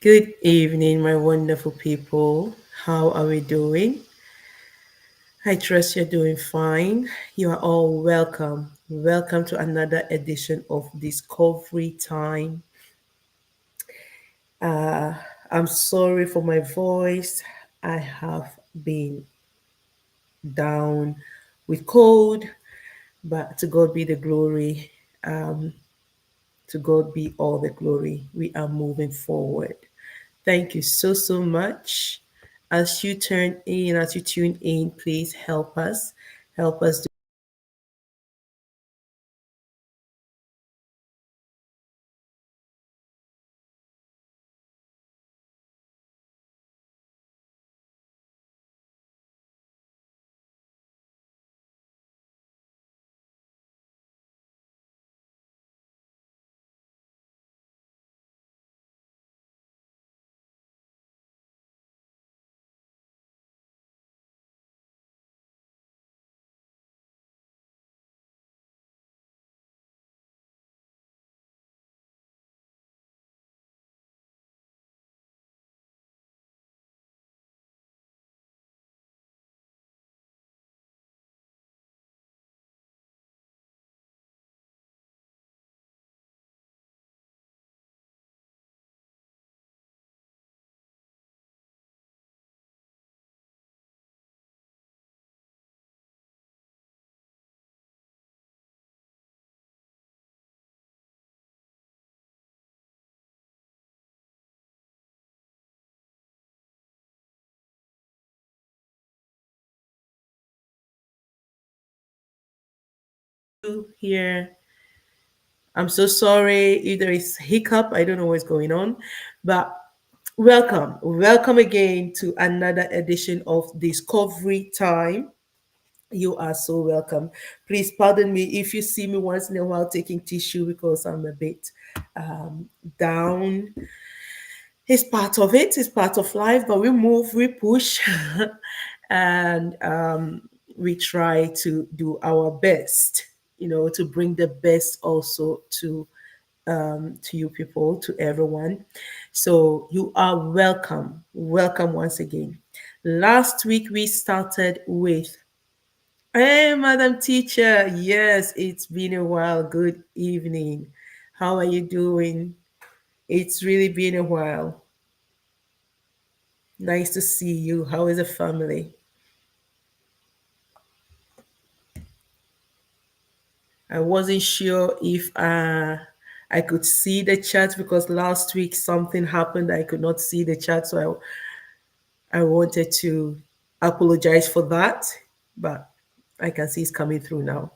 Good evening, my wonderful people. How are we doing? I trust you're doing fine. You are all welcome. Welcome to another edition of Discovery Time. Uh, I'm sorry for my voice. I have been down with cold, but to God be the glory. Um, to God be all the glory. We are moving forward. Thank you so much. As you tune in, please help us. Help us do here. I'm so sorry if there is hiccup. I don't know what's going on, but welcome again to another edition of Discovery Time. You are so welcome. Please pardon me if you see me once in a while taking tissue because I'm a bit down. It's part of it, it's part of life, but we move, we push, and we try to do our best, to bring the best also to you people, to everyone. So you are welcome. Welcome once again. Last week we started with, hey, Madam Teacher. Yes, it's been a while. Good evening. How are you doing? It's really been a while. Nice to see you. How is the family? I wasn't sure if I could see the chat because last week something happened. I could not see the chat, so I wanted to apologize for that, but I can see it's coming through now.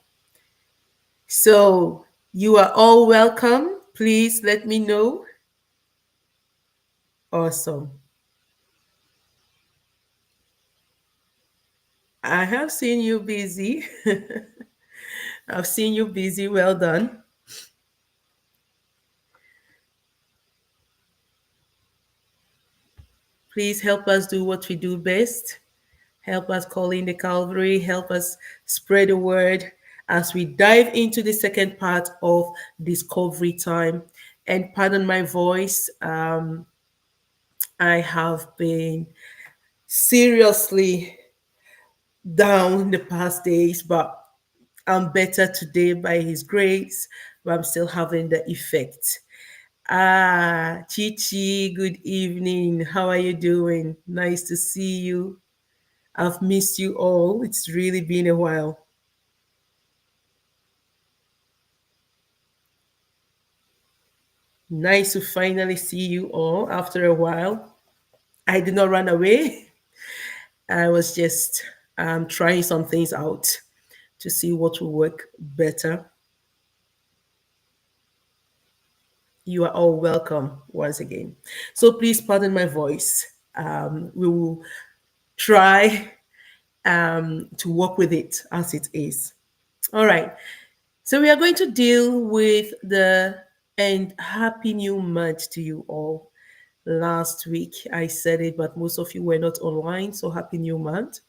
So you are all welcome. Please let me know. Awesome. I have seen you busy. I've seen you busy. Well done. Please help us do what we do best. Help us call in the Calvary. Help us spread the word as we dive into the second part of Discovery Time. And pardon my voice. I have been seriously down the past days, but I'm better today by His grace, but I'm still having the effect. Chichi, good evening. How are you doing? Nice to see you. I've missed you all. It's really been a while. Nice to finally see you all after a while. I did not run away. I was just trying some things out to see what will work better. You are all welcome once again. So please pardon my voice. We will try to work with it as it is. All right. So we are going to deal with the and happy new month to you all. Last week I said it, but most of you were not online. So happy new month.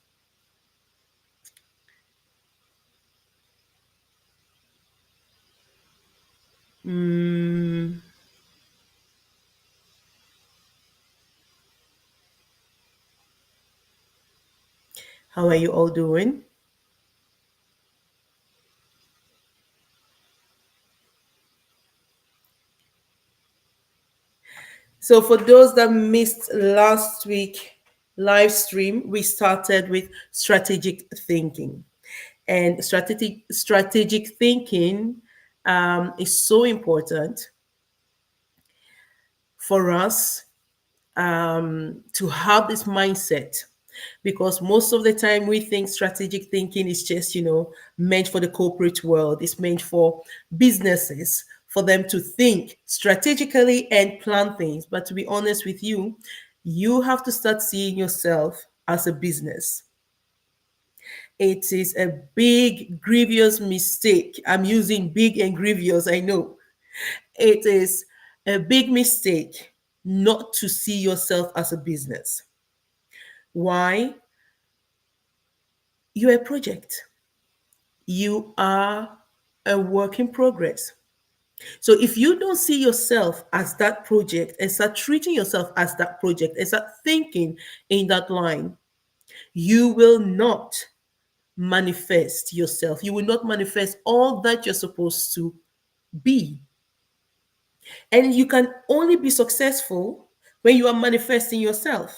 How are you all doing? So, for those that missed last week live stream, we started with strategic thinking. And strategic thinking is so important for us to have this mindset, because most of the time we think strategic thinking is just meant for the corporate world. It's meant for businesses, for them to think strategically and plan things. But to be honest with you, you have to start seeing yourself as a business. It is a big grievous mistake. I'm using big and grievous, I know. It is a big mistake not to see yourself as a business. Why? You're a project. You are a work in progress. So if you don't see yourself as that project and start treating yourself as that project and start thinking in that line, you will not manifest yourself. You will not manifest all that you're supposed to be. And you can only be successful when you are manifesting yourself.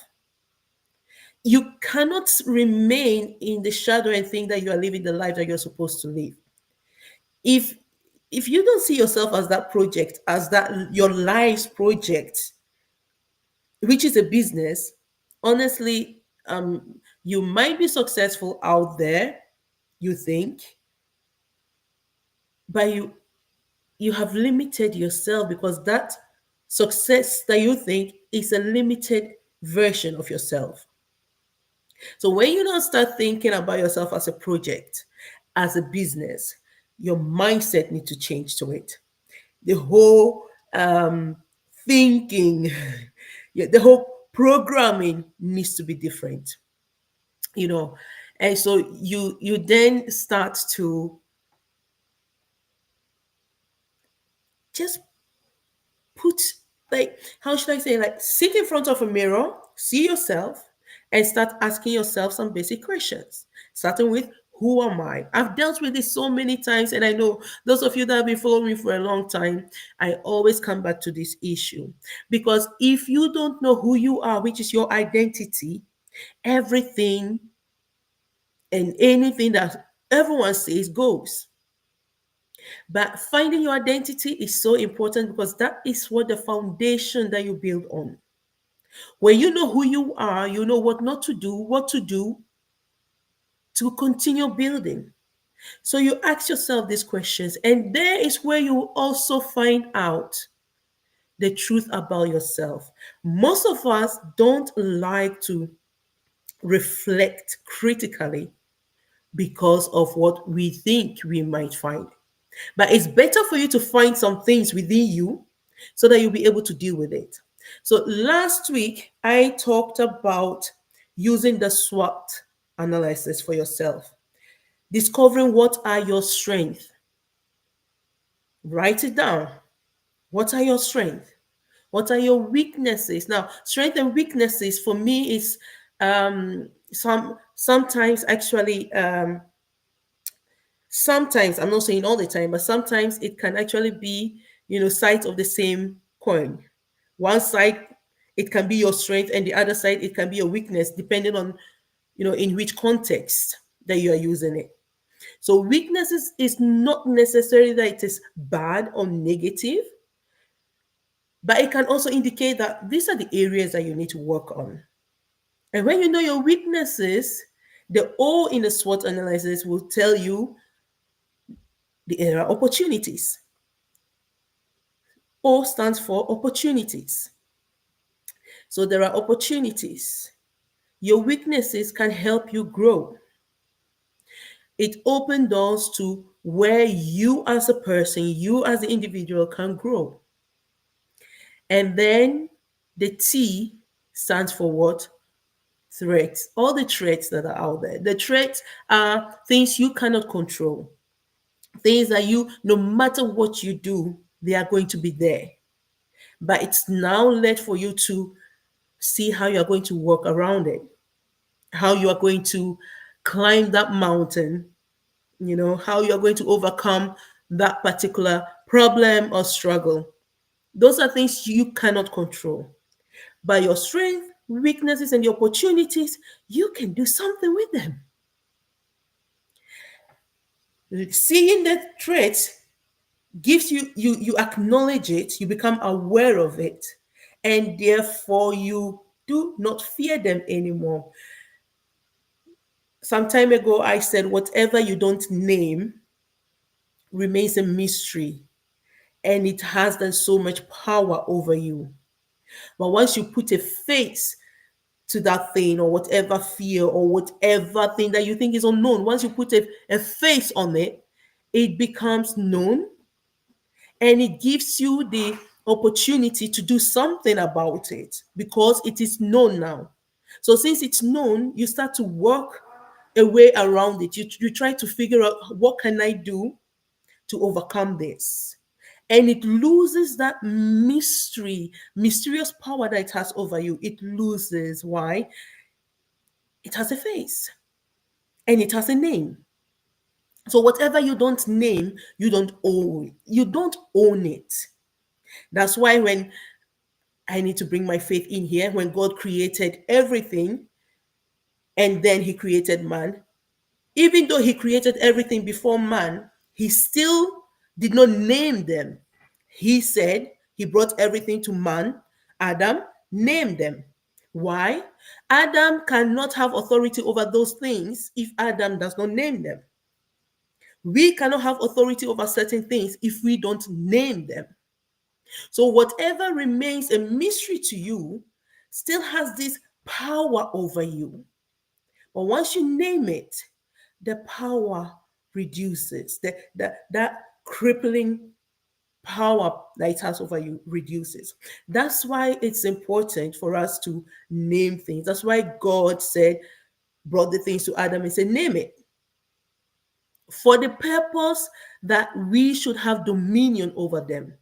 You cannot remain in the shadow and think that you are living the life that you're supposed to live. If if you don't see yourself as that project, as that your life's project, which is a business, honestly, you might be successful out there, you think, but you have limited yourself, because that success that you think is a limited version of yourself. So when you don't start thinking about yourself as a project, as a business, your mindset needs to change to it. The whole thinking, yeah, the whole programming needs to be different, you know. And so you then start to just put, like, how should I say, like, sit in front of a mirror, see yourself, and start asking yourself some basic questions, starting with, who am I? I've dealt with this so many times, and I know those of you that have been following me for a long time, I always come back to this issue. Because if you don't know who you are, which is your identity, everything and anything that everyone says goes. But finding your identity is so important, because that is what the foundation that you build on. When you know who you are, you know what not to do, what to do to continue building. So you ask yourself these questions, and there is where you will also find out the truth about yourself. Most of us don't like to reflect critically because of what we think we might find. But it's better for you to find some things within you so that you'll be able to deal with it. So last week, I talked about using the SWOT analysis for yourself, discovering what are your strengths. Write it down. What are your strengths? What are your weaknesses? Now, strength and weaknesses for me is sometimes actually sometimes, I'm not saying all the time, but sometimes it can actually be, sides of the same coin. One side, it can be your strength, and the other side, it can be your weakness, depending on, in which context that you are using it. So weaknesses is not necessarily that it is bad or negative, but it can also indicate that these are the areas that you need to work on. And when you know your weaknesses, the O in the SWOT analysis will tell you there are opportunities. O stands for opportunities. So there are opportunities. Your weaknesses can help you grow. It opens doors to where you as a person, you as the individual can grow. And then the T stands for what? Threats. All the threats that are out there. The threats are things you cannot control. Things that no matter what you do, they are going to be there. But it's now left for you to see how you are going to work around it, how you are going to climb that mountain, how you're going to overcome that particular problem or struggle. Those are things you cannot control. By your strength, weaknesses, and the opportunities, you can do something with them. Seeing that trait gives you acknowledge it, you become aware of it, and therefore you do not fear them anymore. Some time ago, I said, whatever you don't name remains a mystery, and it has then so much power over you. But once you put a face to that thing, or whatever fear or whatever thing that you think is unknown, once you put a face on it, it becomes known, and it gives you the opportunity to do something about it because it is known now. So since it's known, you start to work a way around it. You try to figure out, what can I do to overcome this? And it loses that mysterious power that it has over you. It loses. Why? It has a face and it has a name. So whatever you don't name, you don't own it. That's why when I need to bring my faith in here, when God created everything and then he created man, even though he created everything before man, he still did not name them. He said he brought everything to man, Adam, name them. Why? Adam cannot have authority over those things if Adam does not name them. We cannot have authority over certain things if we don't name them. So, whatever remains a mystery to you still has this power over you. But once you name it, the power reduces. That crippling power that it has over you reduces. That's why it's important for us to name things. That's why God said, brought the things to Adam and said, name it. For the purpose that we should have dominion over them.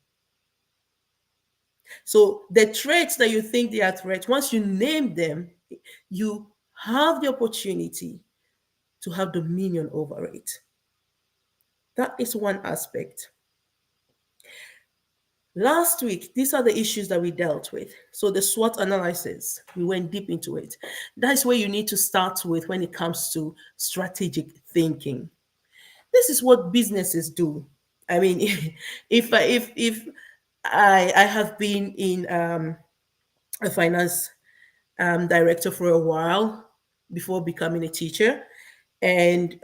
So the traits that you think they are threats, once you name them, you have the opportunity to have dominion over it. That is one aspect. Last week, these are the issues that we dealt with. So the SWOT analysis, we went deep into it. That's where you need to start with when it comes to strategic thinking. This is what businesses do. I mean, if I have been in a finance director for a while before becoming a teacher, and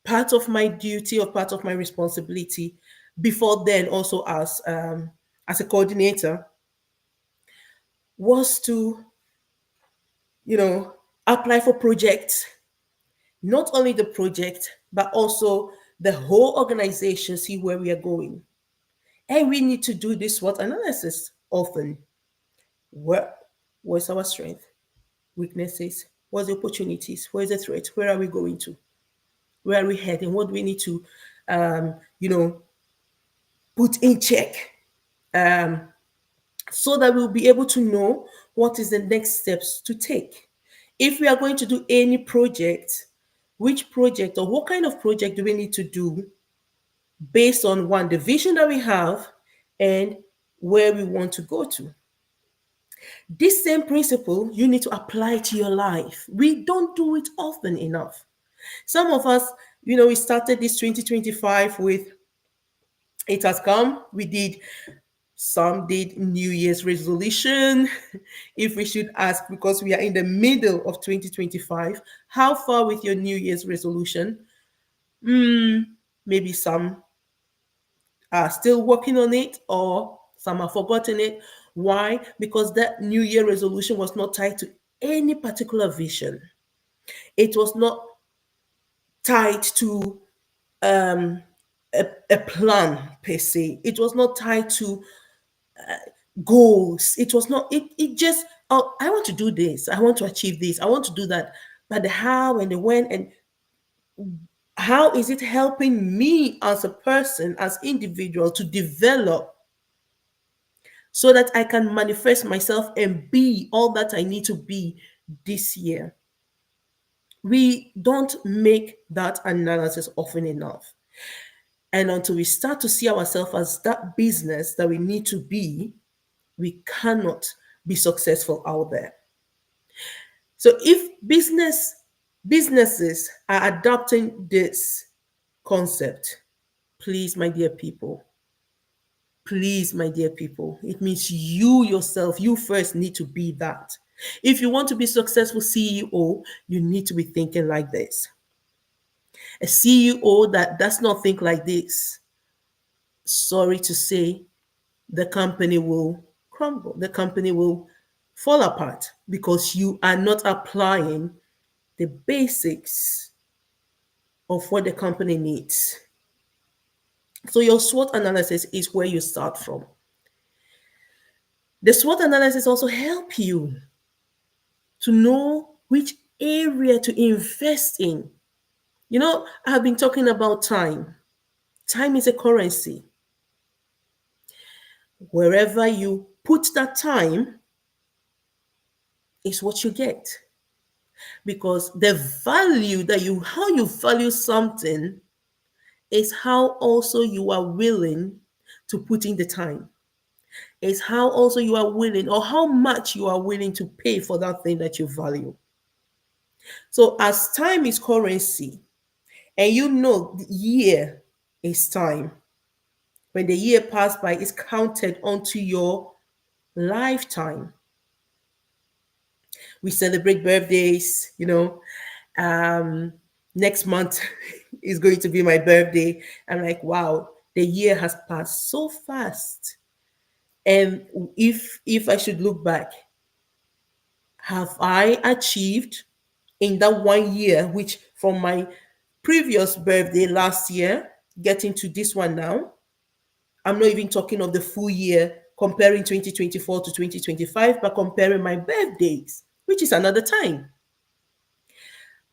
part of my duty or part of my responsibility before then, also as a coordinator, was to you know apply for projects, not only the project but also the whole organization, see where we are going. And we need to do this SWOT analysis often. Where what's our strength, weaknesses, what's the opportunities, where's the threat, where are we going to, where are we heading, what do we need to um, you know put in check, um, so that we'll be able to know what is the next steps to take. If we are going to do any project, which project or what kind of project do we need to do based on one, the vision that we have and where we want to go to. This same principle you need to apply to your life. We don't do it often enough. Some of us, we started this 2025 with it has come. We did Some did New Year's resolution. If we should ask, because we are in the middle of 2025, how far with your New Year's resolution? Maybe some are still working on it, or some have forgotten it. Why? Because that New Year resolution was not tied to any particular vision. It was not tied to um, a plan per se. It was not tied to goals. It was not, it just, oh, I want to do this. I want to achieve this. I want to do that. But the how and the when, and how is it helping me as a person, as individual, to develop so that I can manifest myself and be all that I need to be this year. We don't make that analysis often enough. And until we start to see ourselves as that business that we need to be, we cannot be successful out there. So if businesses are adopting this concept, please, my dear people, please, my dear people, it means you yourself, you first need to be that. If you want to be successful CEO, you need to be thinking like this. A CEO that does not think like this, sorry to say, the company will crumble. The company will fall apart because you are not applying the basics of what the company needs. So your SWOT analysis is where you start from. The SWOT analysis also help you to know which area to invest in. I have been talking about time. Time is a currency. Wherever you put that time is what you get. Because the value how you value something is how also you are willing to put in the time. Is how also you are willing or how much you are willing to pay for that thing that you value. So as time is currency, and the year is time, when the year passed by, it's counted onto your lifetime. We celebrate birthdays, um, next month is going to be my birthday. I'm like, wow, the year has passed so fast. And if I should look back, have I achieved in that 1 year, which from my previous birthday last year, getting to this one now, I'm not even talking of the full year comparing 2024 to 2025, but comparing my birthdays, which is another time.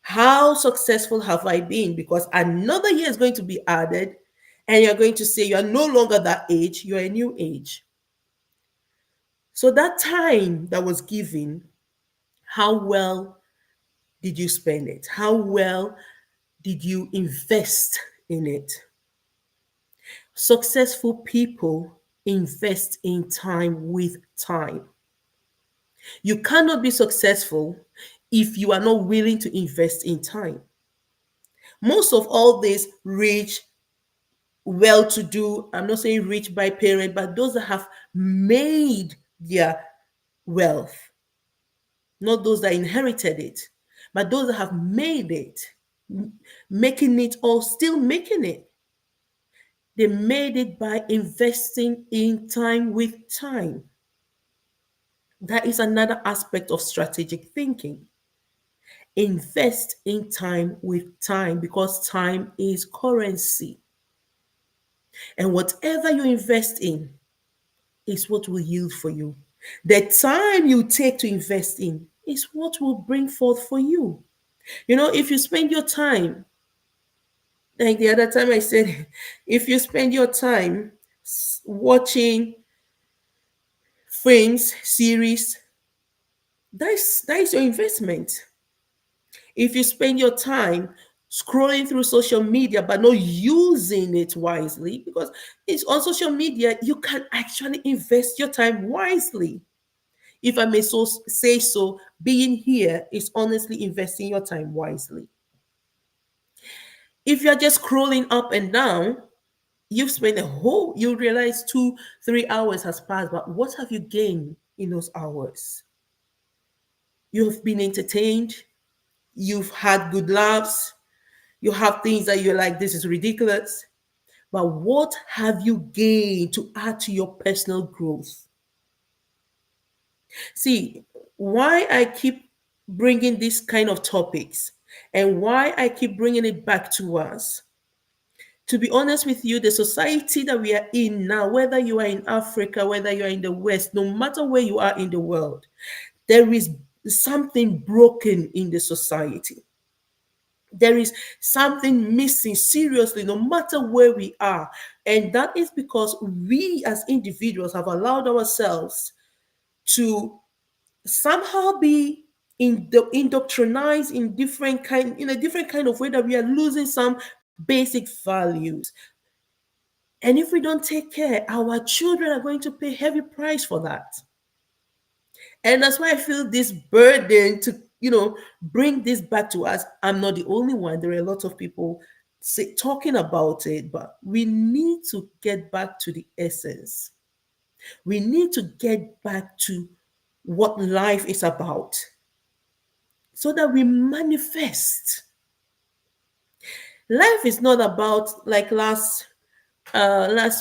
How successful have I been? Because another year is going to be added, and you're going to say you are no longer that age, you're a new age. So that time that was given, how well did you spend it? How well did you invest in it? Successful people invest in time with time. You cannot be successful if you are not willing to invest in time. Most of all these rich, well to do, I'm not saying rich by parent, but those that have made their wealth, not those that inherited it, but those that have made it, making it or still making it. They made it by investing in time with time. That is another aspect of strategic thinking. Invest in time with time because time is currency. And whatever you invest in is what will yield for you. The time you take to invest in is what will bring forth for you. If you spend your time, like the other time I said, if you spend your time watching films, series, that is your investment. If you spend your time scrolling through social media but not using it wisely, because it's on social media, you can actually invest your time wisely. If I may so say so, being here is honestly investing your time wisely. If you're just scrolling up and down, you realize 2 3 hours has passed, but what have you gained in those hours? You've been entertained, you've had good laughs, you have things that you're like, this is ridiculous. But what have you gained to add to your personal growth? See, why I keep bringing these kind of topics and why I keep bringing it back to us. To be honest with you, the society that we are in now, whether you are in Africa, whether you are in the West, no matter where you are in the world, there is something broken in the society. There is something missing seriously, no matter where we are. And that is because we as individuals have allowed ourselves to somehow be indoctrinized in a different kind of way, that we are losing some basic values. And if we don't take care, our children are going to pay heavy price for that. And that's why I feel this burden to, bring this back to us. I'm not the only one. There are a lot of people talking about it, but we need to get back to the essence. We need to get back to what life is about, so that we manifest. Life is not about, like last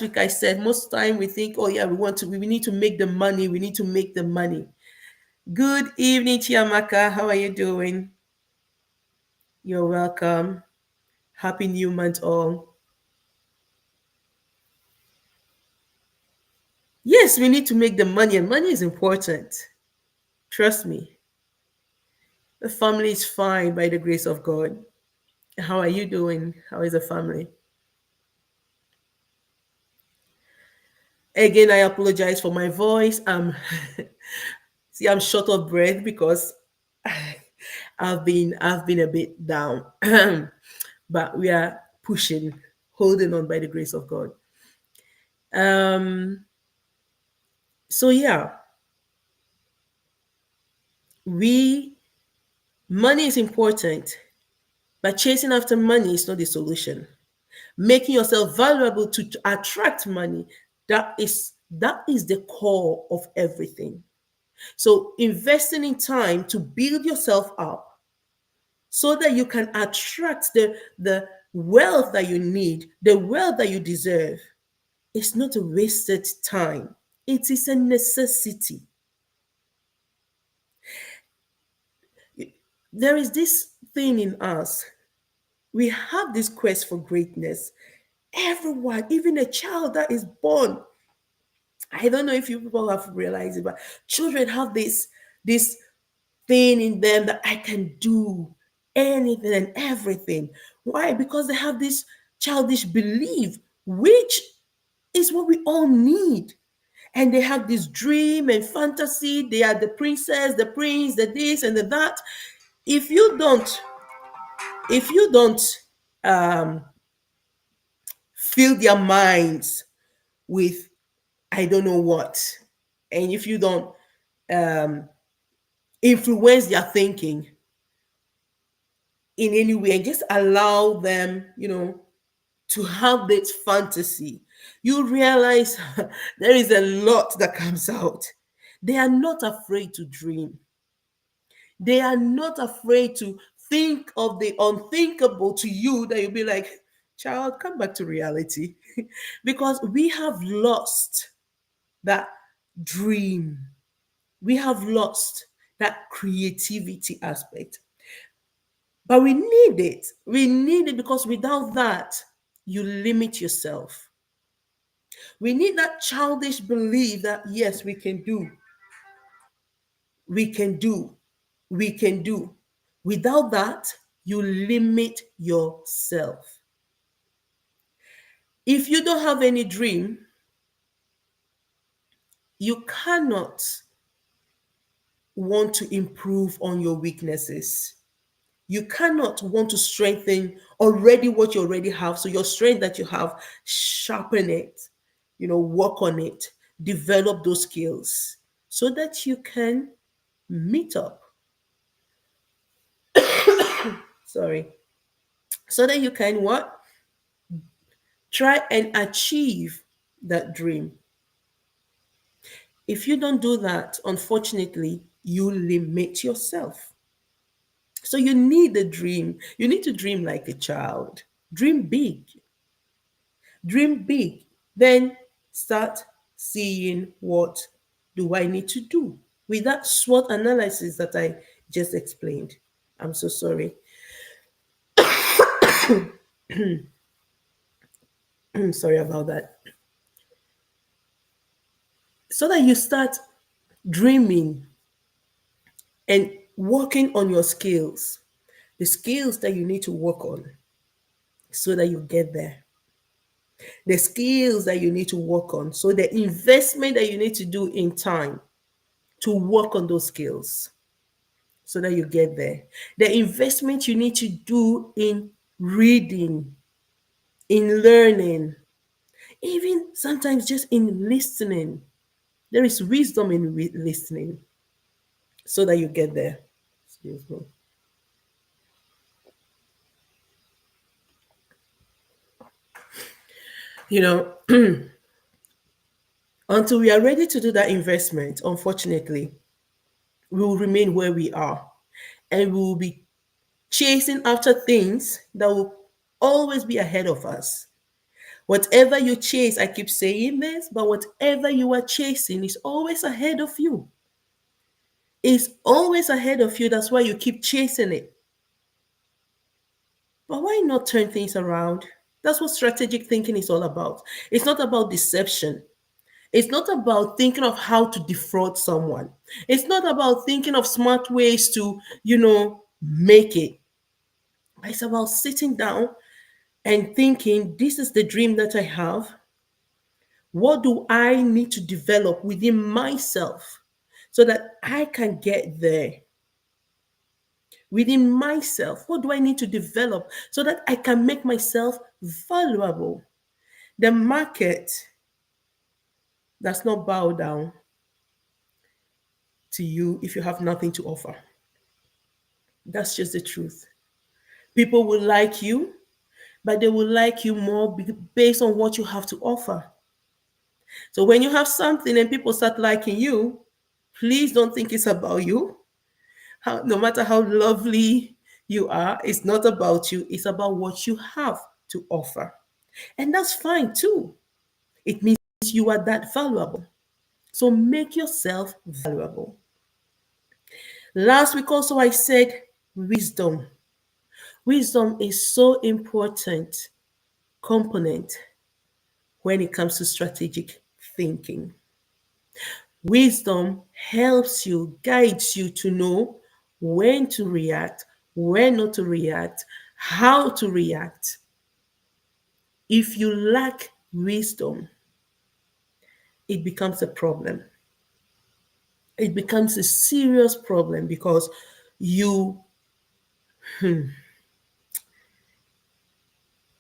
week I said, most time we think, oh yeah, we need to make the money, we need to make the money. Good evening, Chiamaka. How are you doing? You're welcome. Happy new month all. Yes, we need to make the money, and money is important. Trust me. The family is fine by the grace of God. How are you doing? How is the family? Again, I apologize for my voice. See, I'm short of breath because I've been a bit down. But we are pushing, holding on by the grace of God. Um, so yeah, we money is important, but chasing after money is not the solution. Making yourself valuable to attract money, that is the core of everything. So investing in time to build yourself up, so that you can attract the wealth that you need, the wealth that you deserve. It's not a wasted time. It is a necessity. There is this thing in us. We have this quest for greatness. Everyone, even a child that is born, I don't know if you people have realized it, but children have this thing in them that I can do anything and everything. Why? Because they have this childish belief, which is what we all need. And they have this dream and fantasy. They are the princess, the prince, the this and the that. If you don't, if you don't um, fill their minds with I don't know what, and if you don't um, influence their thinking in any way, and just allow them, to have this fantasy, you realize there is a lot that comes out. They are not afraid to dream. They are not afraid to think of the unthinkable to you, that you'll be like, child, come back to reality. Because we have lost that dream. We have lost that creativity aspect. But we need it. We need it because without that, you limit yourself. We need that childish belief that yes, we can do, we can do, we can do. Without that, you limit yourself. If you don't have any dream, you cannot want to improve on your weaknesses. You cannot want to strengthen already what you already have. So your strength that you have, sharpen it, work on it, develop those skills so that you can meet up. Sorry. So that you can what? Try and achieve that dream. If you don't do that, unfortunately, you limit yourself. So you need a dream. You need to dream like a child. Dream big. Dream big. Then start seeing what do I need to do with that SWOT analysis that I just explained. I'm so sorry. I'm sorry about that. So that you start dreaming and working on your skills, the skills that you need to work on so that you get there, the skills that you need to work on, so the investment that you need to do in time to work on those skills. so that you get there. The investment you need to do in reading, in learning, even sometimes just in listening. There is wisdom in listening so that you get there. Excuse me. You know, until we are ready to do that investment, unfortunately, we will remain where we are and we will be chasing after things that will always be ahead of us. Whatever you chase, I keep saying this, but whatever you are chasing is always ahead of you. It's always ahead of you. That's why you keep chasing it. But why not turn things around? That's what strategic thinking is all about. It's not about deception. It's not about thinking of how to defraud someone. It's not about thinking of smart ways to, make it. It's about sitting down and thinking, this is the dream that I have. What do I need to develop within myself so that I can get there? Within myself, what do I need to develop so that I can make myself valuable? The market does not bow down to you if you have nothing to offer. That's just the truth. People will like you, but they will like you more based on what you have to offer. So when you have something and people start liking you, please don't think it's about you. No matter how lovely you are, it's not about you, it's about what you have to offer. And that's fine too. It means you are that valuable. So make yourself valuable. Last week also I said wisdom. Wisdom is so important component when it comes to strategic thinking. Wisdom helps you, guides you to know when to react, when not to react, how to react. If you lack wisdom, it becomes a problem. It becomes a serious problem because you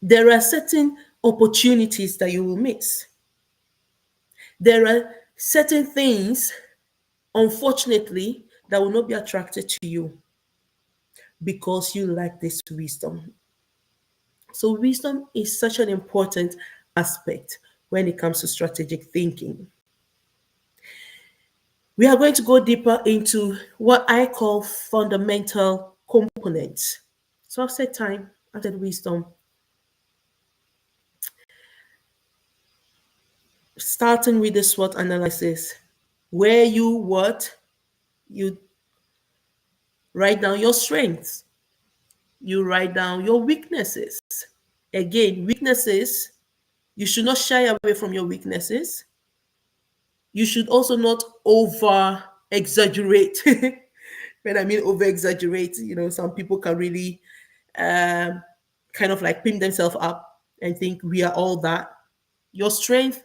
there are certain opportunities that you will miss. There are certain things, unfortunately, that will not be attracted to you because you lack this wisdom. So, wisdom is such an important aspect when it comes to strategic thinking. We are going to go deeper into what I call fundamental components. So, I've said time, I've said wisdom. Starting with the SWOT analysis, where you write down your strengths, you write down your weaknesses. Again, weaknesses, you should not shy away from your weaknesses. You should also not over exaggerate. When I mean over exaggerate, some people can really um, kind of like pin themselves up and think we are all that. Your strength,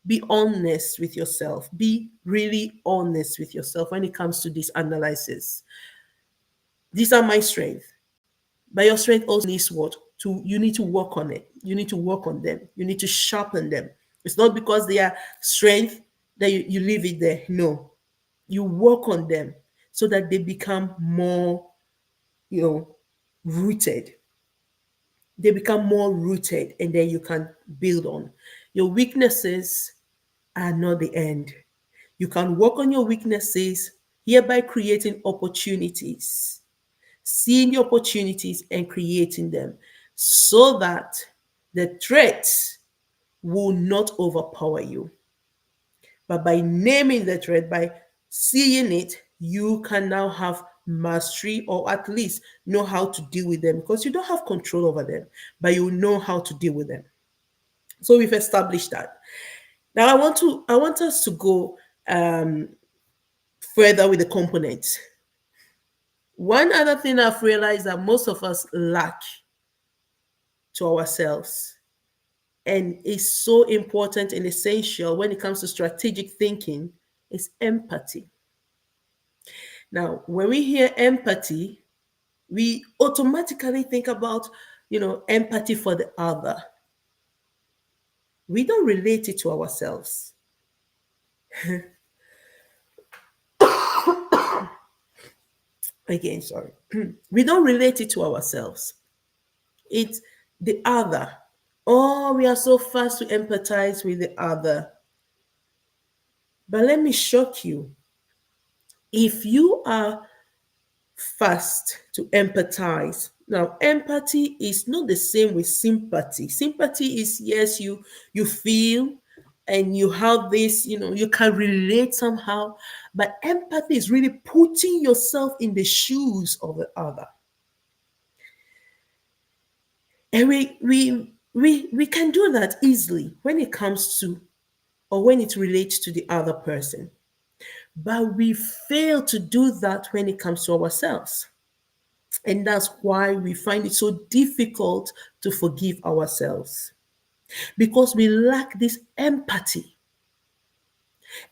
be honest with yourself. Be really honest with yourself when it comes to this analysis. These are my strengths. But your strength also needs what? You need to work on it. You need to work on them. You need to sharpen them. It's not because they are strength that you leave it there. No. You work on them so that they become more, you know, rooted. They become more rooted and then you can build on. Your weaknesses are not the end. You can work on your weaknesses, hereby creating opportunities, seeing the opportunities and creating them so that the threats will not overpower you. But by naming the threat, by seeing it, you can now have mastery or at least know how to deal with them because you don't have control over them, but you know how to deal with them. So we've established that. Now I want us to go further with the components. One other thing I've realized that most of us lack to ourselves and is so important and essential when it comes to strategic thinking is empathy. Now, when we hear empathy, we automatically think about, empathy for the other. We don't relate it to ourselves. Again, sorry. We don't relate it to ourselves. It's the other. Oh, we are so fast to empathize with the other. But let me shock you. If you are fast to empathize, now empathy is not the same with sympathy. Sympathy is, yes, you feel and you have this, you can relate somehow. But empathy is really putting yourself in the shoes of the other. And we can do that easily when it comes to, or when it relates to the other person. But we fail to do that when it comes to ourselves. And that's why we find it so difficult to forgive ourselves, because we lack this empathy.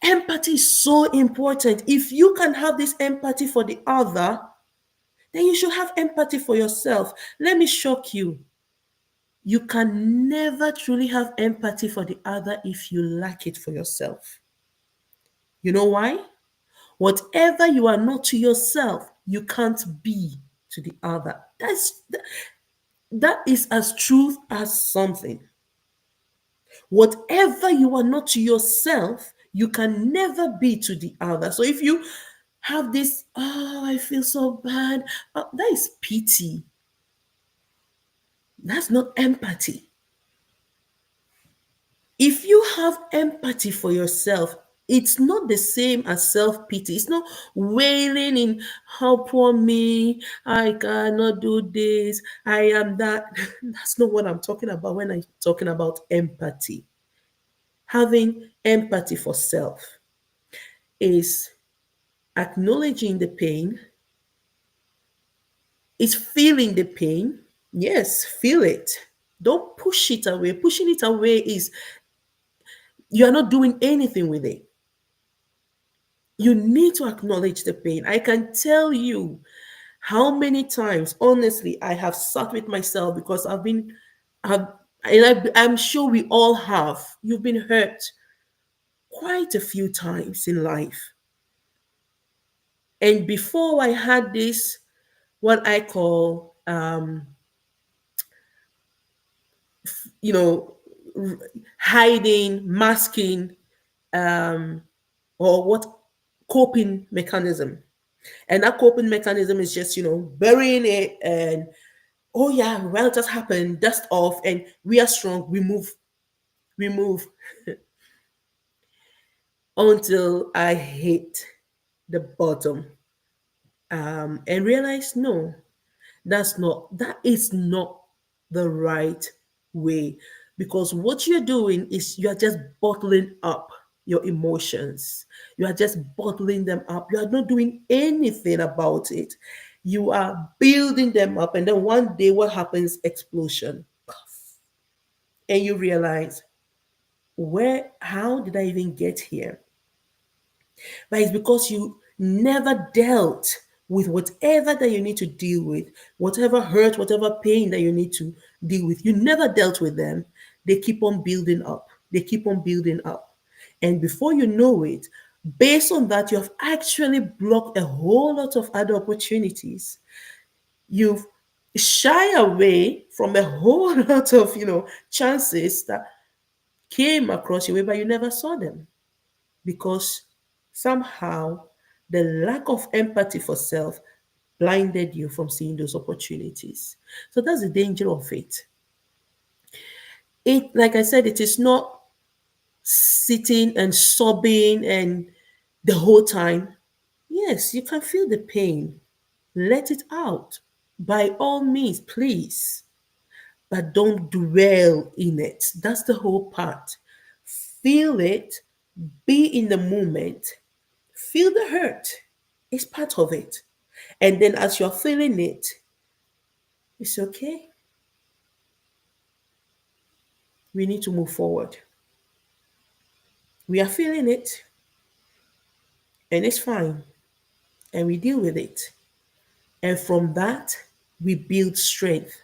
Empathy is so important. If you can have this empathy for the other, then you should have empathy for yourself. Let me shock you. You can never truly have empathy for the other if you lack it for yourself. You know why? Whatever you are not to yourself, you can't be to the other. That is as truth as something. Whatever you are not to yourself, you can never be to the other. So if you have this, oh, I feel so bad, that is pity. That's not empathy. If you have empathy for yourself, it's not the same as self pity. It's not wailing in, how poor me, I cannot do this, I am that. That's not what I'm talking about when I'm talking about empathy. Having empathy for self is acknowledging the pain, is feeling the pain. Yes, feel it. Don't push it away. Pushing it away is, you are not doing anything with it. You need to acknowledge the pain. I can tell you how many times, honestly, I have sat with myself because I've, I'm sure we all have. You've been hurt quite a few times in life. And before I had this, what I call, you know, hiding, masking, or what, coping mechanism. And that coping mechanism is just, burying it and, oh yeah, well, it just happened, dust off, and we are strong, we move until I hit the bottom, and realize, no, that is not the right way, because what you're doing is you are just bottling up your emotions. You are just bottling them up. You are not doing anything about it. You are building them up, and then one day what happens? Explosion. And you realize, how did I even get here? But it's because you never dealt with whatever that you need to deal with, whatever hurt, whatever pain that you need to deal with. You never dealt with them. They keep on building up. They keep on building up. And before you know it, based on that, you have actually blocked a whole lot of other opportunities. You've shy away from a whole lot of, chances that came across your way, but you never saw them, because somehow the lack of empathy for self blinded you from seeing those opportunities. So that's the danger of it. It, like I said, it is not sitting and sobbing and the whole time. Yes, you can feel the pain. Let it out. By all means, please. But don't dwell in it. That's the whole part. Feel it, be in the moment, feel the hurt. It's part of it. And then as you're feeling it, it's okay. We need to move forward. We are feeling it, and it's fine. and we deal with it. And from that, we build strength.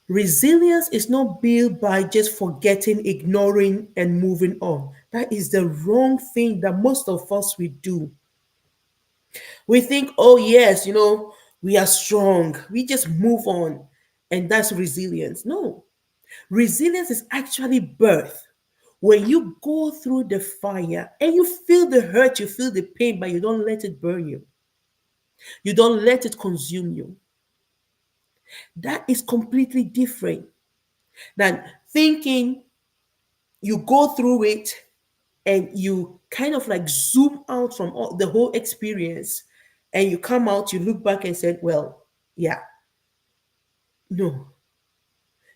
Resilience is not built by just forgetting, ignoring, and moving on. That is the wrong thing that most of us we do. We think, oh, yes, we are strong. We just move on. And that's resilience. No, resilience is actually birth. When you go through the fire and you feel the hurt, you feel the pain, but you don't let it burn you, you don't let it consume you. That is completely different than thinking you go through it and you kind of like zoom out from the whole experience and you come out, you look back and said, well, yeah, no,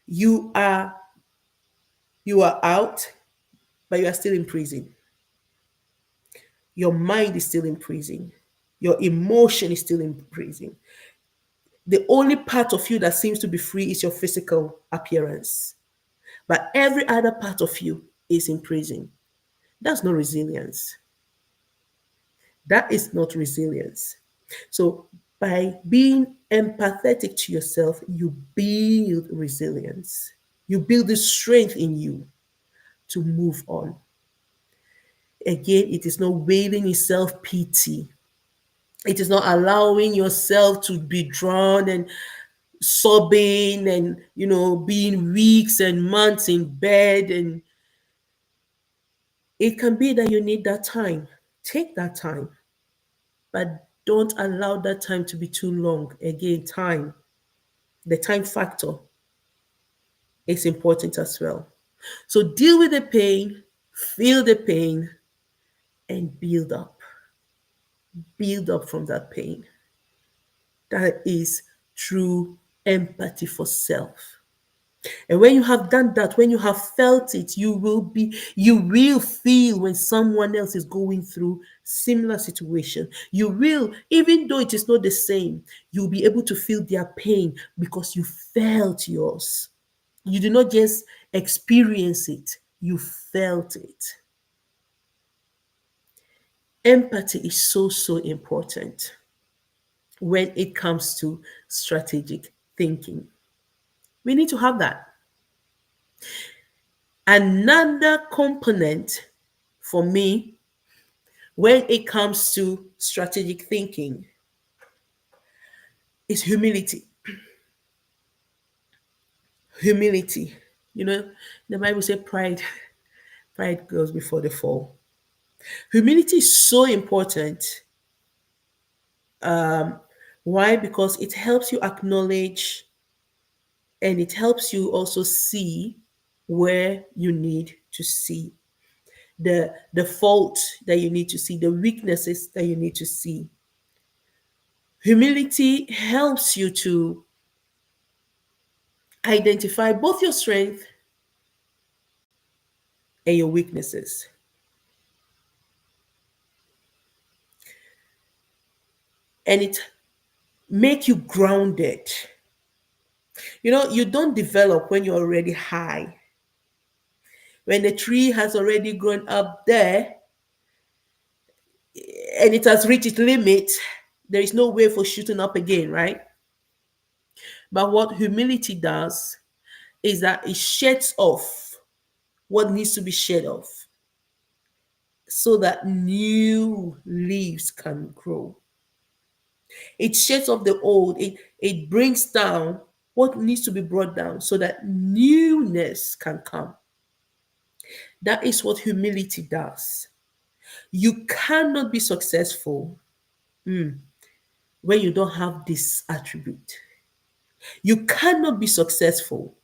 you are you are out, but you are still in prison. Your mind is still in prison. Your emotion is still in prison. The only part of you that seems to be free is your physical appearance. But every other part of you is in prison. That's not resilience. That is not resilience. So, by being empathetic to yourself, you build resilience. You build the strength in you to move on. Again, it is not wailing in self pity. It is not allowing yourself to be drawn and sobbing and, being weeks and months in bed. And it can be that you need that time. Take that time, but don't allow that time to be too long. Again, time, the time factor is important as well. So deal with the pain, feel the pain, and build up. Build up from that pain. That is true empathy for self. And when you have done that, when you have felt it, you will feel when someone else is going through similar situation. You will, even though it is not the same, you'll be able to feel their pain because you felt yours. You do not just experience it, you felt it. Empathy is so, so important when it comes to strategic thinking. We need to have that. Another component for me when it comes to strategic thinking is humility. Humility. The Bible says pride goes before the fall. Humility is so important. Why? Because it helps you acknowledge and it helps you also see where you need to see the fault that you need to see, the weaknesses that you need to see. Humility helps you to identify both your strength and your weaknesses. And it make you grounded. You don't develop when you're already high. When the tree has already grown up there and it has reached its limit, there is no way for shooting up again, right? But what humility does is that it sheds off what needs to be shed off so that new leaves can grow. It sheds off the old, it brings down what needs to be brought down so that newness can come. That is what humility does. You cannot be successful when you don't have this attribute. You cannot be successful.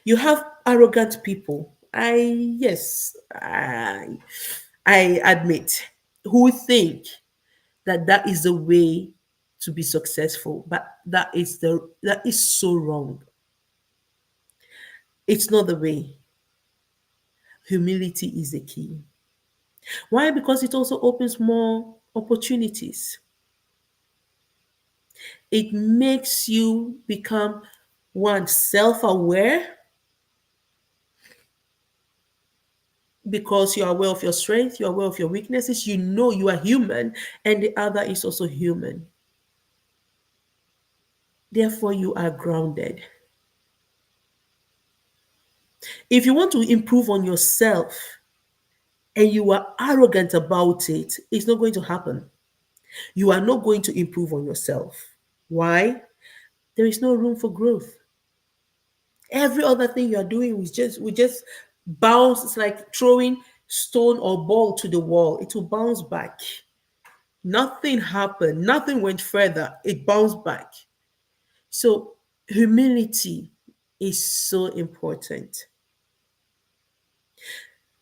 You have arrogant people. I admit, who think that is the way to be successful, but that is so wrong. It's not the way. Humility is the key. Why? Because it also opens more opportunities. It makes you become one self-aware, because you are aware of your strength, you are aware of your weaknesses, you know you are human, and the other is also human. Therefore, you are grounded. If you want to improve on yourself and you are arrogant about it, it's not going to happen. You are not going to improve on yourself. Why? There is no room for growth. Every other thing you are doing we just bounce. It's like throwing stone or ball to the wall. It will bounce back. Nothing happened. Nothing went further. It bounced back. So humility is so important.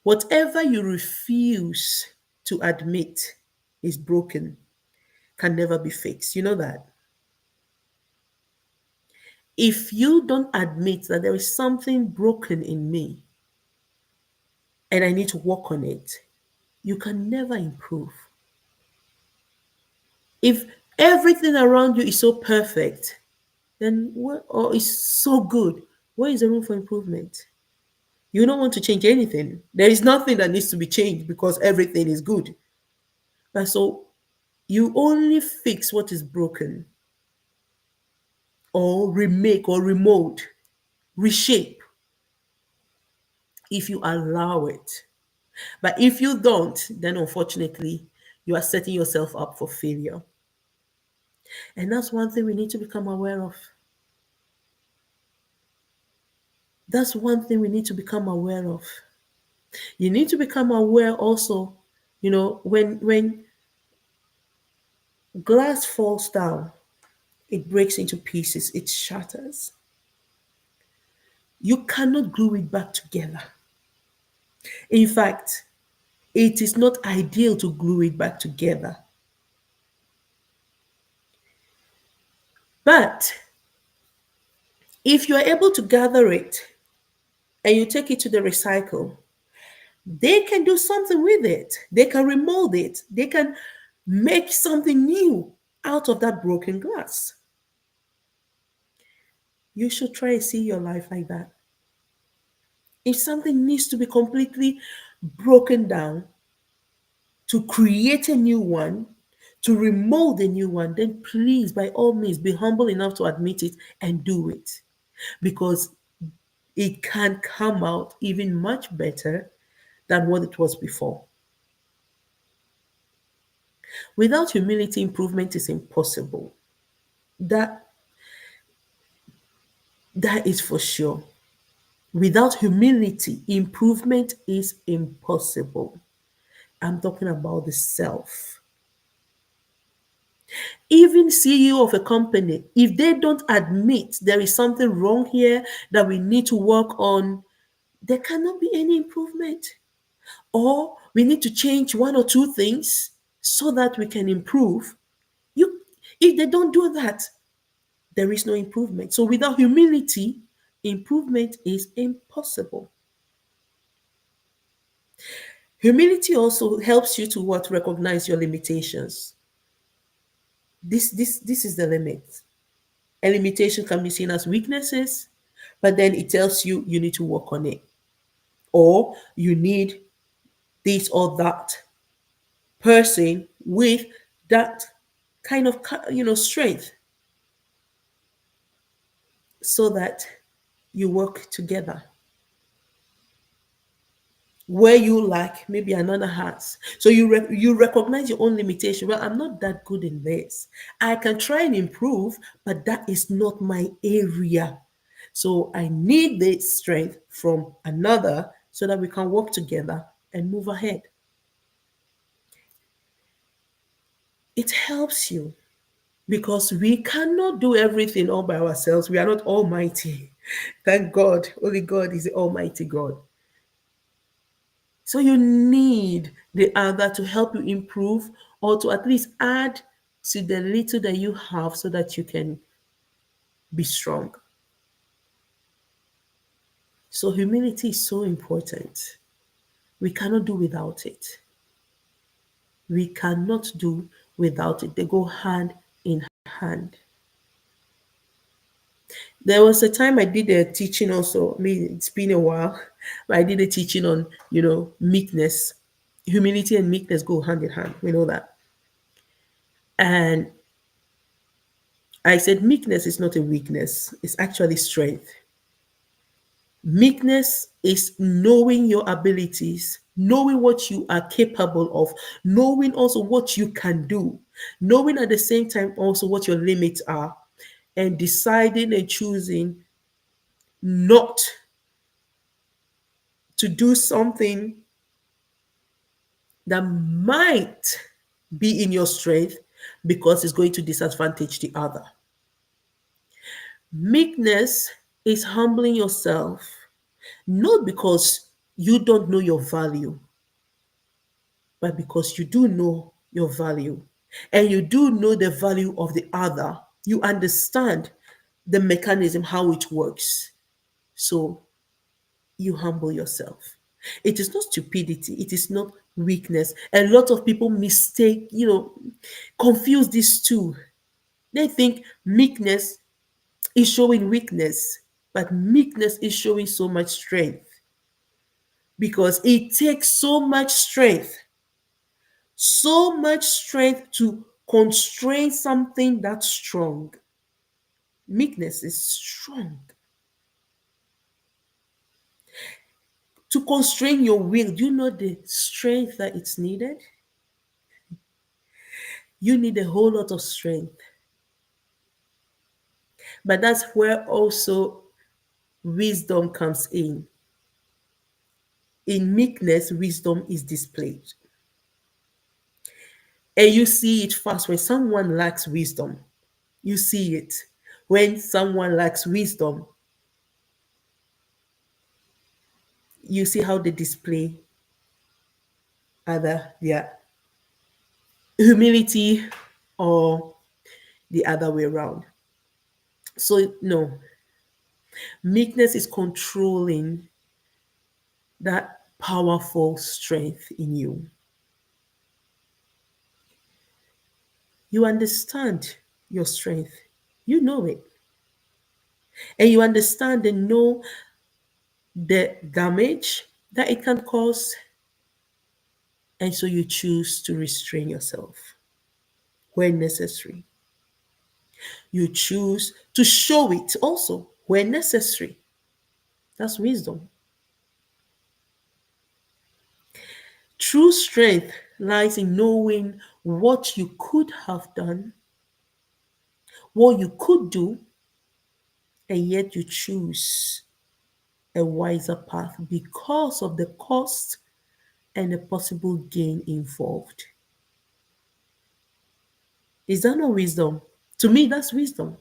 Whatever you refuse to admit is broken can never be fixed. You know that? If you don't admit that there is something broken in me and I need to work on it, you can never improve. If everything around you is so perfect, then what, or is so good, where is the room for improvement? You don't want to change anything. There is nothing that needs to be changed because everything is good. And so you only fix what is broken or remake or remold, reshape if you allow it. But if you don't, then unfortunately, you are setting yourself up for failure. And that's one thing we need to become aware of. That's one thing we need to become aware of. You need to become aware also, when glass falls down, it breaks into pieces, it shatters. You cannot glue it back together. In fact, it is not ideal to glue it back together. But if you are able to gather it and you take it to the recycle, they can do something with it. They can remold it. They can make something new out of that broken glass. You should try and see your life like that. If something needs to be completely broken down to create a new one, to remold a new one, then please, by all means, be humble enough to admit it and do it. Because it can come out even much better than what it was before. Without humility, improvement is impossible. That that is for sure. Without humility, improvement is impossible. I'm talking about the self. Even CEO of a company, if they don't admit there is something wrong here that we need to work on, there cannot be any improvement. Or we need to change one or two things so that we can improve. You, if they don't do that, there is no improvement. So without humility, improvement is impossible. Humility also helps you to what? Recognize your limitations. This is the limit. A limitation can be seen as weaknesses, but then it tells you you need to work on it. Or you need this or that person with that kind of strength so that you work together. Where you lack, maybe another has. So you recognize your own limitation. Well, I'm not that good in this. I can try and improve, but that is not my area. So I need this strength from another so that we can work together and move ahead. It helps you because we cannot do everything all by ourselves. We are not almighty. Thank God. Only God is the almighty God. So you need the other to help you improve or to at least add to the little that you have so that you can be strong. So humility is so important. We cannot do without it. We cannot do without it. They go hand in hand. There was a time I did a teaching also. I mean, it's been a while, but I did a teaching on, meekness. Humility and meekness go hand in hand. We know that. And I said meekness is not a weakness, it's actually strength. Meekness is knowing your abilities, knowing what you are capable of, knowing also what you can do, knowing at the same time also what your limits are, and deciding and choosing not to do something that might be in your strength because it's going to disadvantage the other. Meekness is humbling yourself, not because you don't know your value, but because you do know your value and you do know the value of the other. You understand the mechanism, how it works. So you humble yourself. It is not stupidity, it is not weakness. A lot of people mistake, confuse these two. They think meekness is showing weakness, but meekness is showing so much strength because it takes so much strength to constrain something that's strong. Meekness is strong. To constrain your will, do you know the strength that it's needed? You need a whole lot of strength. But that's where also wisdom comes in. In meekness, wisdom is displayed. And you see it fast when someone lacks wisdom. You see it. When someone lacks wisdom, you see how they display either their humility or the other way around. So, no, meekness is controlling that powerful strength in you. You understand your strength, you know it, and you understand and know the damage that it can cause, and so you choose to restrain yourself when necessary. You choose to show it also when necessary. That's wisdom. True strength lies in knowing what you could have done, what you could do, and yet you choose a wiser path because of the cost and the possible gain involved. Is that not wisdom? To me, that's wisdom.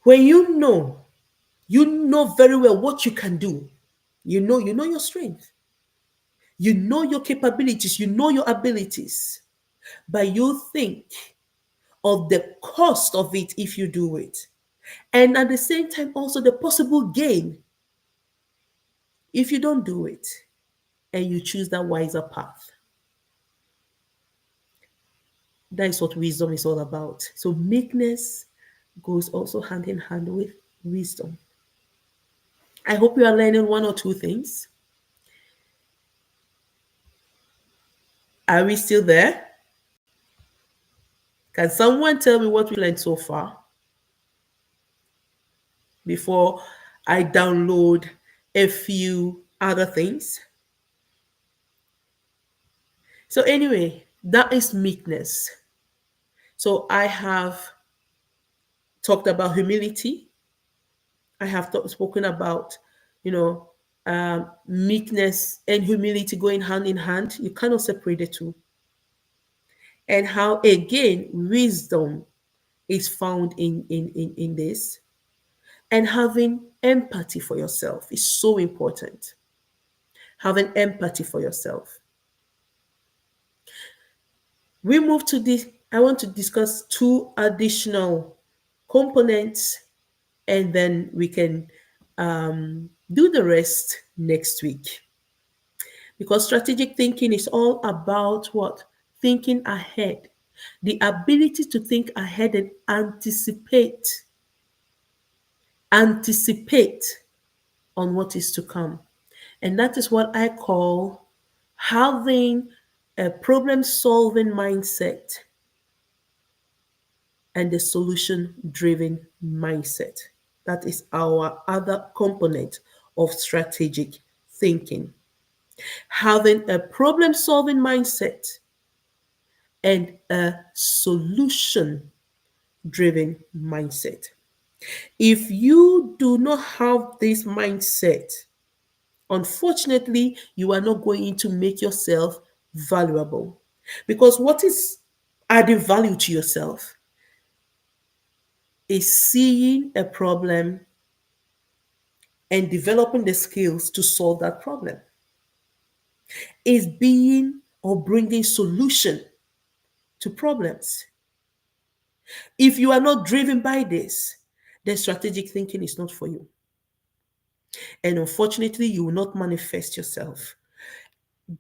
When you know very well what you can do. You know your strength. You know your capabilities, you know your abilities. But you think of the cost of it if you do it. And at the same time, also the possible gain if you don't do it and you choose that wiser path. That is what wisdom is all about. So meekness goes also hand in hand with wisdom. I hope you are learning one or two things. Are we still there? Can someone tell me what we learned so far before I download a few other things? So, anyway, that is meekness. So, I have talked about humility. I have spoken about, you know, meekness and humility going hand in hand. You cannot separate the two. And how, again, wisdom is found in this. And having empathy for yourself is so important. Having empathy for yourself. We move to this. I want to discuss two additional components and then we can do the rest next week. Because strategic thinking is all about what? Thinking ahead. The ability to think ahead and anticipate anticipate on what is to come. And that is what I call having a problem solving mindset and a solution driven mindset. That is our other component of strategic thinking. Having a problem solving mindset and a solution driven mindset. If you do not have this mindset, unfortunately, you are not going to make yourself valuable. Because what is adding value to yourself is seeing a problem and developing the skills to solve that problem, is being or bringing solution to problems. If you are not driven by this, then strategic thinking is not for you. And unfortunately, you will not manifest yourself.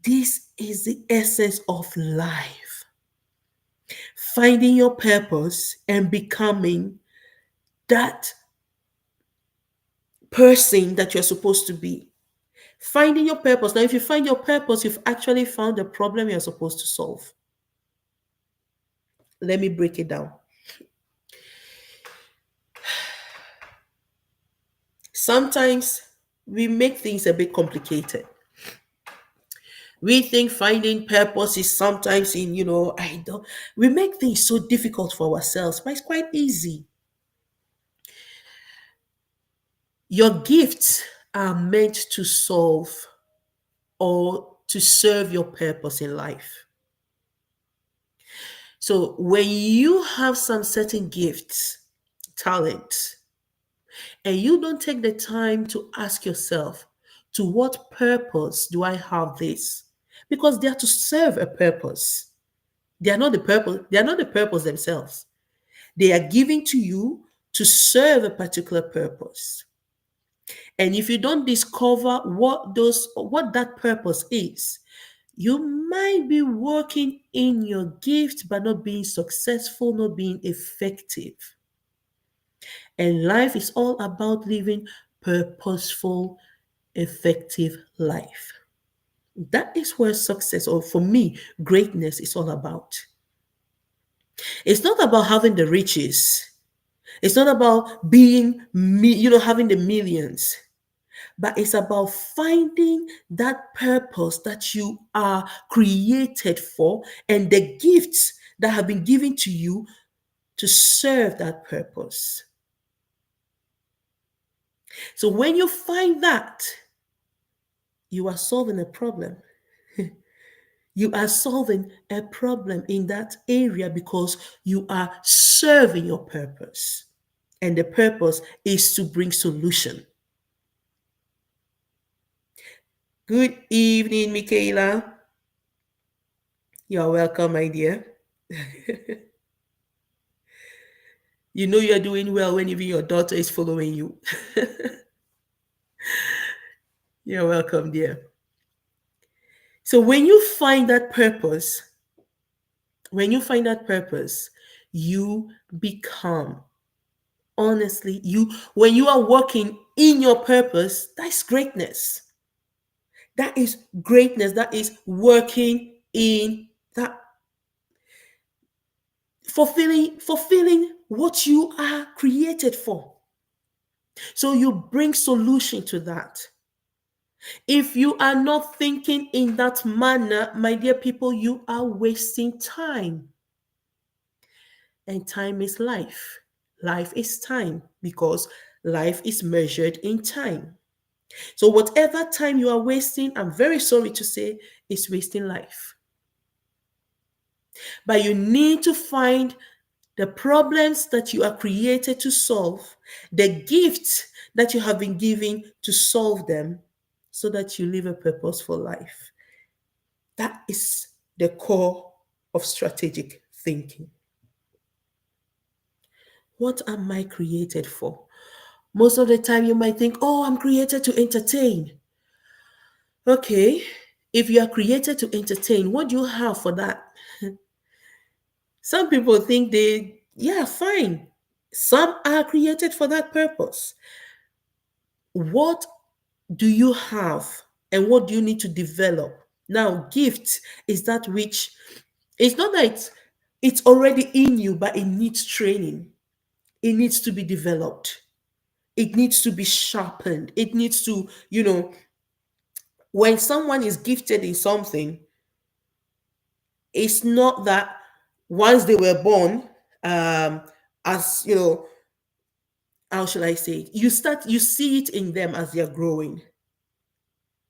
This is the essence of life. Finding your purpose and becoming that person that you're supposed to be. Finding your purpose. Now, if you find your purpose, you've actually found the problem you're supposed to solve. Let me break it down. Sometimes we make things a bit complicated. We think finding purpose is sometimes in, we make things so difficult for ourselves, but it's quite easy. Your gifts are meant to solve or to serve your purpose in life. So when you have some certain gifts, talents, and you don't take the time to ask yourself, to what purpose do I have this? Because they are to serve a purpose. They are not the purpose, they are not the purpose themselves. They are given to you to serve a particular purpose. And if you don't discover what that purpose is, you might be working in your gift but not being successful, not being effective. And life is all about living purposeful, effective life. That is where success, or for me, greatness is all about. It's not about having the riches. It's not about having the millions, but it's about finding that purpose that you are created for and the gifts that have been given to you to serve that purpose. So when you find that, you are solving a problem. You are solving a problem in that area because you are serving your purpose. And the purpose is to bring solution. Good evening, Michaela. You are welcome, my dear. You know you're doing well when even your daughter is following you. You're welcome, dear. So when you find that purpose, you become, honestly, when you are working in your purpose, that's greatness. That is greatness. That is working in that, fulfilling what you are created for. So you bring solution to that. If you are not thinking in that manner, my dear people, you are wasting time. And time is life. Life is time because life is measured in time. So whatever time you are wasting, I'm very sorry to say, is wasting life. But you need to find the problems that you are created to solve, the gifts that you have been given to solve them, so that you live a purposeful life. That is the core of strategic thinking. What am I created for? Most of the time you might think, oh, I'm created to entertain. Okay, if you are created to entertain, what do you have for that? Some people think fine. Some are created for that purpose. What do you have and what do you need to develop? Now, gift is that which, it's not that it's already in you, but it needs training. It needs to be developed. It needs to be sharpened. It needs to, when someone is gifted in something, it's not that once they were born, um, as how shall I say it? You see it in them as they're growing.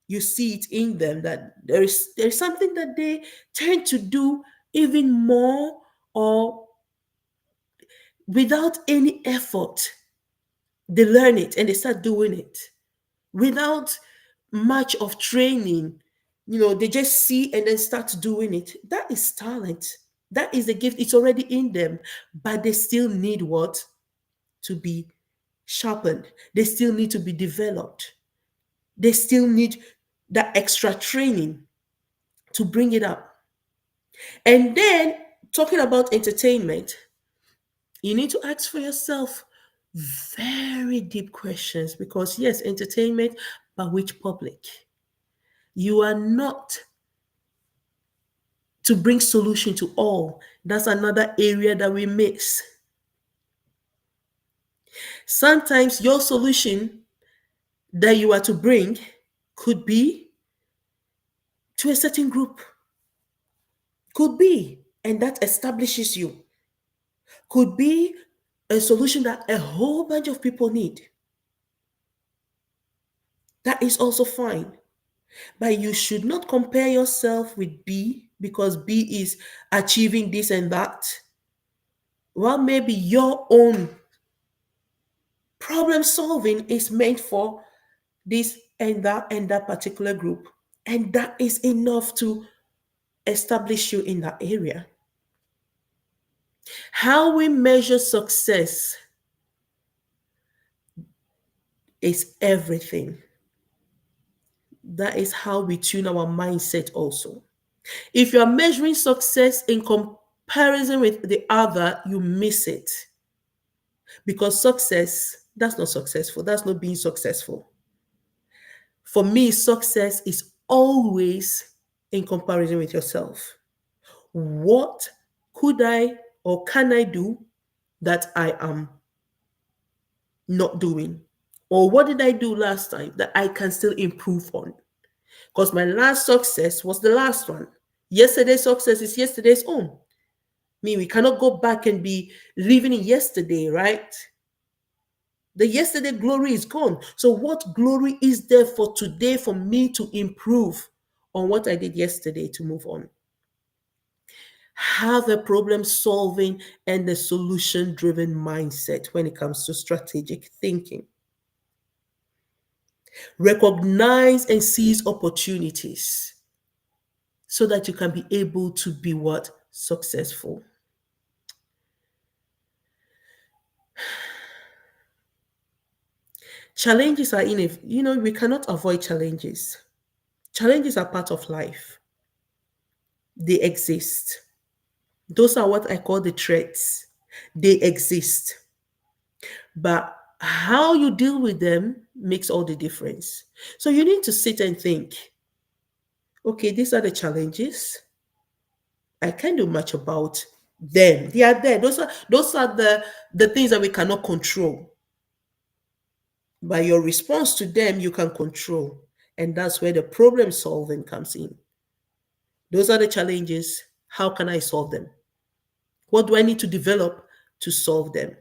You see it in them that there's something that they tend to do even more, or without any effort. They learn it and they start doing it without much of training. They just see and then start doing it. That is talent. That is a gift. It's already in them, but they still need what? To be sharpened. They still need to be developed. They still need that extra training to bring it up. And then, talking about entertainment, you need to ask for yourself very deep questions, because yes, entertainment, but which public? You are not to bring solution to all. That's another area that we miss. Sometimes your solution that you are to bring could be to a certain group, could be, and that establishes you, could be a solution that a whole bunch of people need. That is also fine. But you should not compare yourself with B because B is achieving this and that. Well, maybe your own problem solving is meant for this and that particular group. And that is enough to establish you in that area. How we measure success is everything. That is how we tune our mindset also. If you are measuring success in comparison with the other, you miss it. Because success, that's not successful. That's not being successful. For me, success is always in comparison with yourself. What could I or can I do that I am not doing? Or what did I do last time that I can still improve on? Because my last success was the last one. Yesterday's success is yesterday's own. We cannot go back and be living in yesterday, right? The yesterday glory is gone. So what glory is there for today for me to improve on what I did yesterday to move on? Have a problem solving and a solution driven mindset when it comes to strategic thinking. Recognize and seize opportunities so that you can be able to be what? Successful. Challenges are we cannot avoid challenges. Challenges are part of life. They exist. Those are what I call the threats. They exist. But how you deal with them makes all the difference. So you need to sit and think, okay, these are the challenges. I can't do much about them. They are there. Those are the things that we cannot control. By your response to them, you can control. And that's where the problem solving comes in. Those are the challenges. How can I solve them? What do I need to develop to solve them?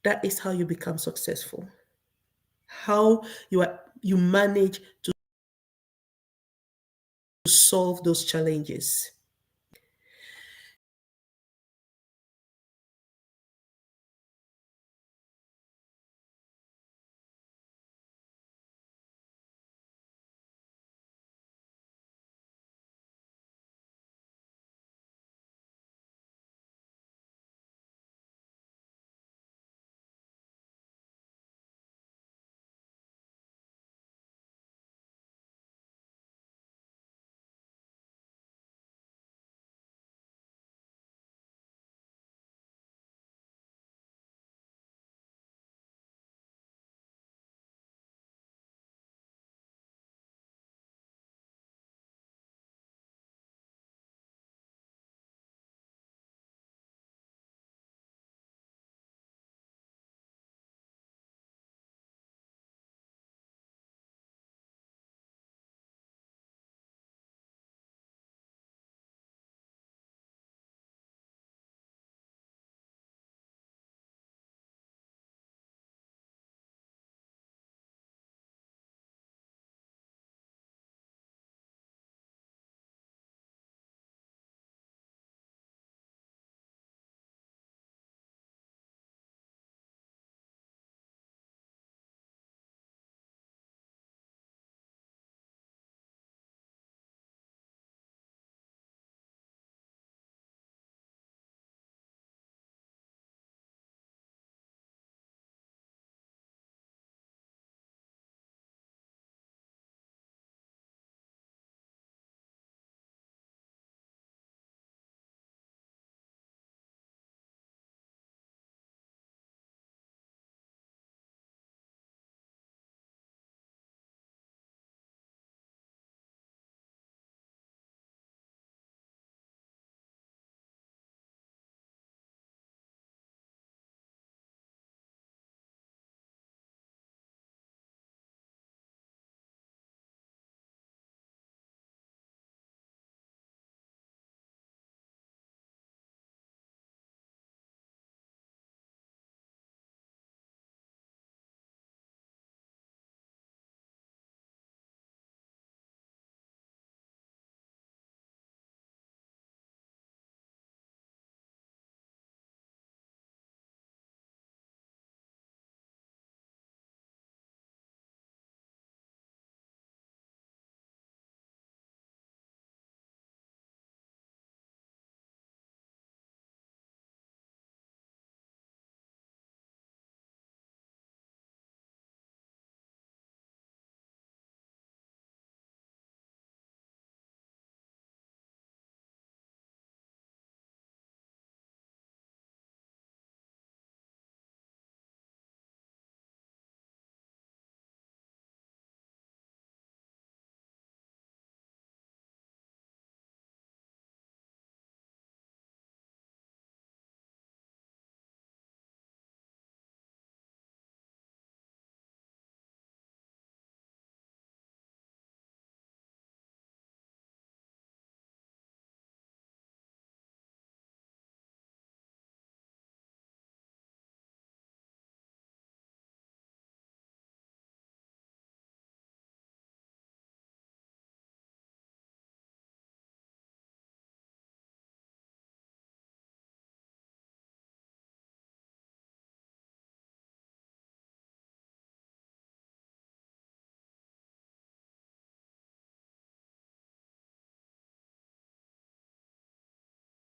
That is how you become successful. How you manage to solve those challenges.